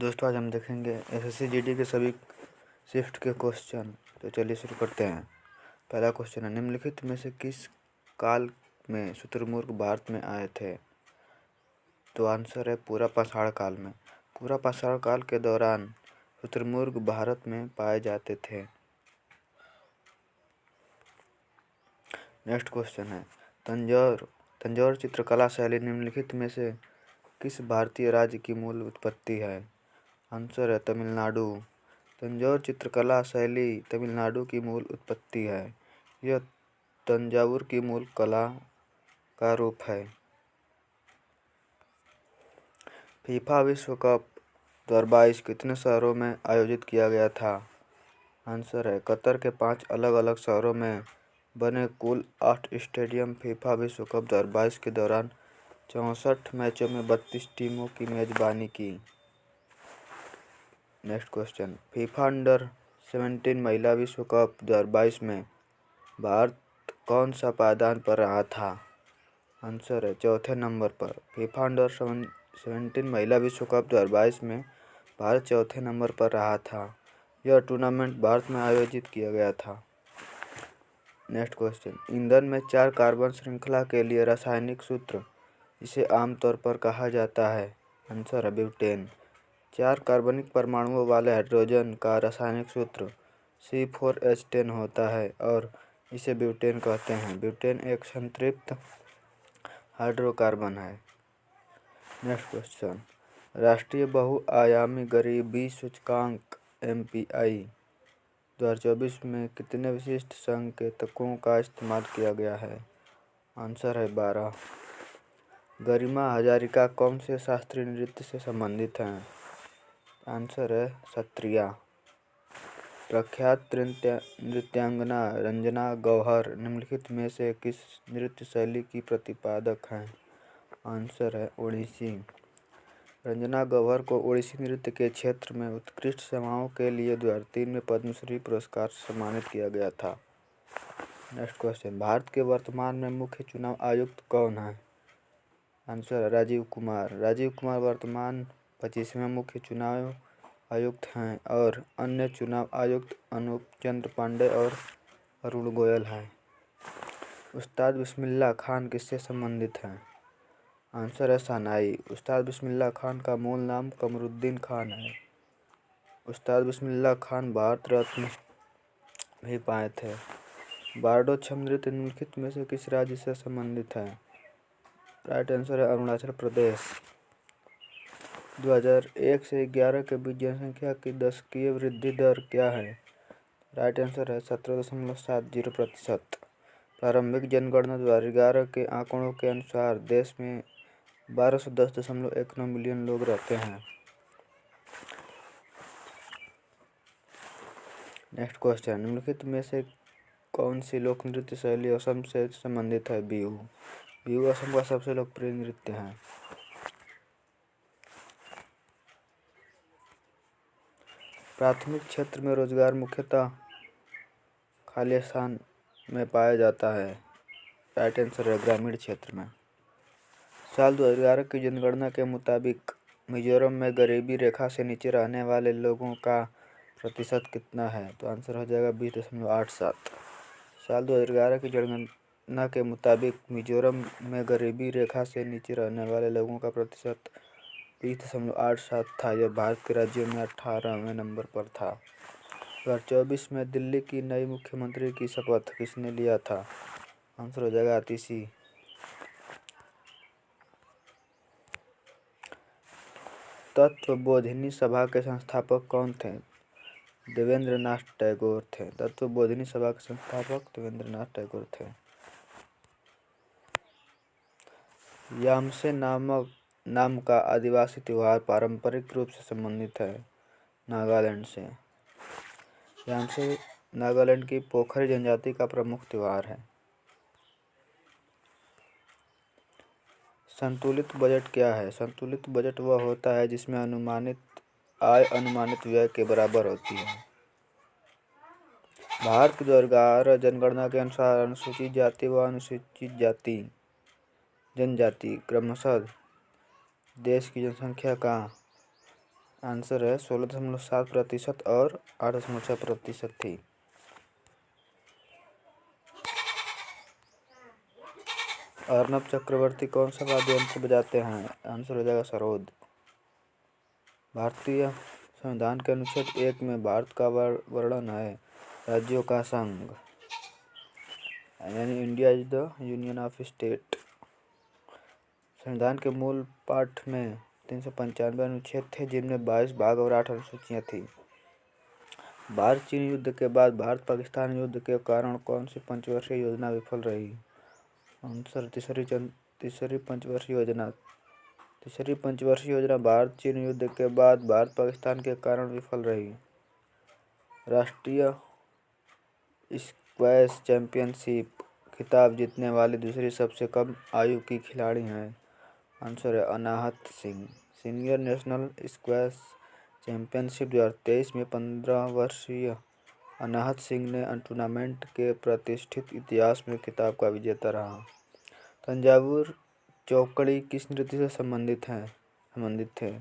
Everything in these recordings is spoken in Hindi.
दोस्तों आज हम देखेंगे एसएससी जीडी के सभी शिफ्ट के क्वेश्चन। तो चलिए शुरू करते हैं। पहला क्वेश्चन है, निम्नलिखित में से किस काल में शुतुरमुर्ग भारत में आए थे? तो आंसर है पूरा पाषाण काल में। पूरा पाषाण काल के दौरान शुतुरमुर्ग भारत में पाए जाते थे। नेक्स्ट क्वेश्चन है, तंजौर चित्रकला शैली निम्नलिखित में से किस भारतीय राज्य की मूल उत्पत्ति है? आंसर है तमिलनाडु। तंजौर चित्रकला शैली तमिलनाडु की मूल उत्पत्ति है। यह तंजावुर की मूल कला का रूप है। फीफा विश्व कप 2022 कितने शहरों में आयोजित किया गया था? आंसर है कतर के 5 अलग अलग शहरों में बने कुल 8 स्टेडियम फीफा विश्व कप 2022 के दौरान 64 मैचों में 32 टीमों की मेजबानी की। नेक्स्ट क्वेश्चन, फीफा अंडर 17 महिला विश्व कप 2022 में भारत कौन सा पायदान पर रहा था? आंसर है चौथे नंबर पर। फीफा अंडर 17 महिला विश्व कप 2022 में भारत चौथे नंबर पर रहा था। यह टूर्नामेंट भारत में आयोजित किया गया था। नेक्स्ट क्वेश्चन, ईंधन में 4 कार्बन श्रृंखला के लिए रासायनिक सूत्र इसे आमतौर पर कहा जाता है? आंसर है ब्यूटेन। 4 कार्बनिक परमाणुओं वाले हाइड्रोजन का रासायनिक सूत्र C4H10 होता है और इसे ब्यूटेन कहते हैं। ब्यूटेन एक संतृप्त हाइड्रोकार्बन है। नेक्स्ट क्वेश्चन, राष्ट्रीय बहुआयामी गरीबी सूचकांक MPI 2024 में कितने विशिष्ट संकेतकों का इस्तेमाल किया गया है? आंसर है 12। गरिमा हजारिका कौन से शास्त्रीय नृत्य से संबंधित हैं? आंसर है सत्रिया। प्रख्यात नृत्यांगना रंजना गौहर निम्नलिखित में से किस नृत्य शैली की प्रतिपादक हैं? आंसर है ओडिसी। रंजना गौहर को ओडिसी नृत्य के क्षेत्र में उत्कृष्ट सेवाओं के लिए 2003 में पद्मश्री पुरस्कार से सम्मानित किया गया था। नेक्स्ट क्वेश्चन, भारत के वर्तमान में मुख्य चुनाव आयुक्त कौन है? आंसर है राजीव कुमार। राजीव कुमार वर्तमान 25वें मुख्य चुनाव आयुक्त हैं और अन्य चुनाव आयुक्त अनूप चंद्र पांडे और अरुण गोयल हैं। उस्ताद बिस्मिल्लाह खान किससे संबंधित हैं? आंसर है शहनाई। उस्ताद बिस्मिल्लाह खान का मूल नाम कमरुद्दीन खान है। उस्ताद बिस्मिल्लाह खान भारत रत्न भी पाए थे। बारडो छम नृत्य निम्नलिखित में से किस राज्य से संबंधित है? राइट आंसर है अरुणाचल प्रदेश। 2001 से 11 के बीच जनसंख्या की दशकीय वृद्धि दर क्या है? राइट आंसर है 17.70%। प्रारंभिक जनगणना 2011 के आंकड़ों के अनुसार देश में 1210.19 मिलियन लोग रहते हैं। नेक्स्ट क्वेश्चन, निम्नलिखित में से कौन सी लोक नृत्य शैली असम से संबंधित है? बिहू। बिहू असम का सबसे लोकप्रिय नृत्य है। प्राथमिक क्षेत्र में रोजगार मुख्यतः खाली स्थान में पाया जाता है। राइट आंसर है ग्रामीण क्षेत्र में। साल 2011 की जनगणना के मुताबिक मिजोरम में गरीबी रेखा से नीचे रहने वाले लोगों का प्रतिशत कितना है? तो आंसर हो जाएगा 20.87। साल 2011 की जनगणना के मुताबिक मिजोरम में गरीबी रेखा से नीचे रहने वाले लोगों का प्रतिशत 20.87 था। यह भारत के राज्यों में 18वें नंबर पर था। 2024 में दिल्ली की नई मुख्यमंत्री की शपथ किसने लिया था? आंसर हो जाएगा आतिशी। तत्वबोधिनी सभा के संस्थापक कौन थे? देवेंद्र नाथ टैगोर थे। तत्वबोधिनी सभा के संस्थापक देवेंद्र नाथ टैगोर थे। यामसे नाम का आदिवासी त्योहार पारंपरिक रूप से संबंधित है नागालैंड से। यामसे नागालैंड की पोखरी जनजाति का प्रमुख त्योहार है। संतुलित बजट क्या है? संतुलित बजट वह होता है जिसमें अनुमानित आय अनुमानित व्यय के बराबर होती है। भारत की 2011 जनगणना के अनुसार अनुसूचित जाति व अनुसूचित जनजाति क्रमशः देश की जनसंख्या का आंसर है 16.7% और 8.6% थी। अर्नब चक्रवर्ती कौन सा वाद्य यंत्र बजाते हैं? आंसर हो जाएगा सरोद। भारतीय संविधान के अनुच्छेद 1 में भारत का वर्णन है राज्यों का संघ, यानी India is the union of state. संविधान के मूल पाठ में 395 अनुच्छेद थे, जिनमें 22 भाग और 8 अनुसूचियां थी। भारत चीन युद्ध के बाद भारत पाकिस्तान युद्ध के कारण कौन सी पंचवर्षीय योजना विफल रही? आंसर तीसरी पंचवर्षीय योजना। तीसरी पंचवर्षीय योजना भारत चीन युद्ध के बाद भारत पाकिस्तान के कारण विफल रही। राष्ट्रीय स्क्वैश चैंपियनशिप खिताब जीतने वाली दूसरी सबसे कम आयु की खिलाड़ी हैं? आंसर है Anahat Singh. Senior national squash championship 2023 में 15 वर्षीय अनाहत सिंह ने टूर्नामेंट के प्रतिष्ठित इतिहास में खिताब का विजेता रहा। तंजावुर चौकड़ी किस नृत्य से संबंधित थे?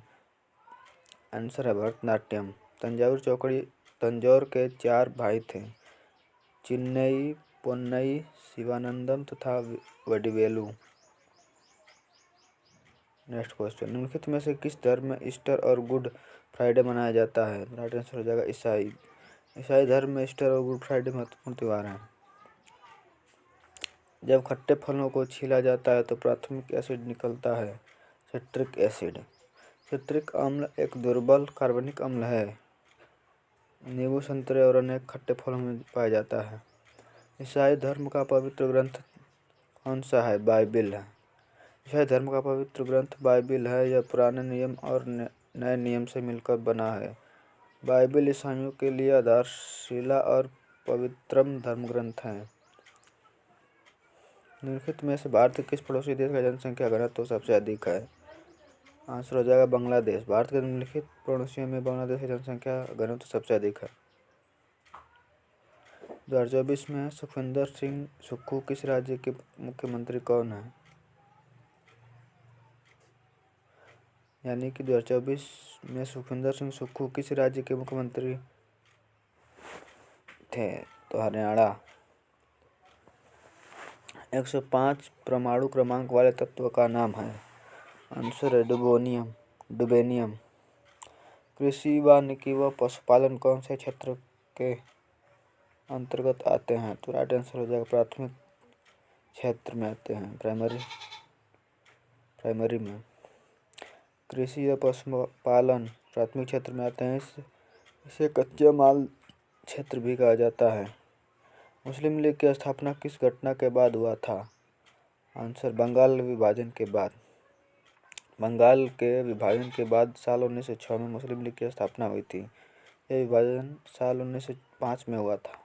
आंसर है भरतनाट्यम। तंजावुर चौकड़ी तंजौर के 4 भाई थे, चिन्नई, पोन्नई, शिवानंदम तथा वडिवेलु। नेक्स्ट क्वेश्चन, निम्नलिखित में से किस धर्म में ईस्टर और गुड फ्राइडे मनाया जाता है? राइट आंसर हो जाएगा ईसाई। ईसाई धर्म में ईस्टर और गुड फ्राइडे महत्वपूर्ण त्यौहार हैं। जब खट्टे फलों को छीला जाता है तो प्राथमिक एसिड निकलता है सिट्रिक एसिड। सिट्रिक अम्ल एक दुर्बल कार्बनिक अम्ल है। नींबू, संतरे और अनेक खट्टे फलों में पाया जाता है। ईसाई धर्म का पवित्र ग्रंथ कौन सा है? बाइबिल है। ईसाई धर्म का पवित्र ग्रंथ बाइबिल है। यह पुराने नियम और नए नियम से मिलकर बना है। बाइबिल ईसाइयों के लिए आधारशिला और पवित्रम धर्म ग्रंथ है। निम्नलिखित में से भारत के किस पड़ोसी देश का जनसंख्या घनत्व सबसे अधिक है? आंसर हो जाएगा बांग्लादेश। भारत के निम्नलिखित पड़ोसियों में बांग्लादेश की जनसंख्या घनत्व सबसे अधिक है। 2024 में सुखविंदर सिंह सुक्खू किस राज्य के मुख्यमंत्री कौन है? यानी कि 2024 में सुखविंदर सिंह सुक्खू किस राज्य के मुख्यमंत्री थे? तो हरियाणा। 105 परमाणु क्रमांक वाले तत्व का नाम है? आंसर है डुबेनियम। कृषि, वानिकी व पशुपालन कौन से क्षेत्र के अंतर्गत आते हैं? तो राइट आंसर हो जाएगा प्राथमिक क्षेत्र में आते हैं, प्राइमरी में। कृषि व पशुपालन प्राथमिक क्षेत्र में आते हैं। इसे कच्चे माल क्षेत्र भी कहा जाता है। मुस्लिम लीग की स्थापना किस घटना के बाद हुआ था? आंसर बंगाल विभाजन के बाद। बंगाल के विभाजन के बाद साल 1906 में मुस्लिम लीग की स्थापना हुई थी। यह विभाजन साल 1905 में हुआ था।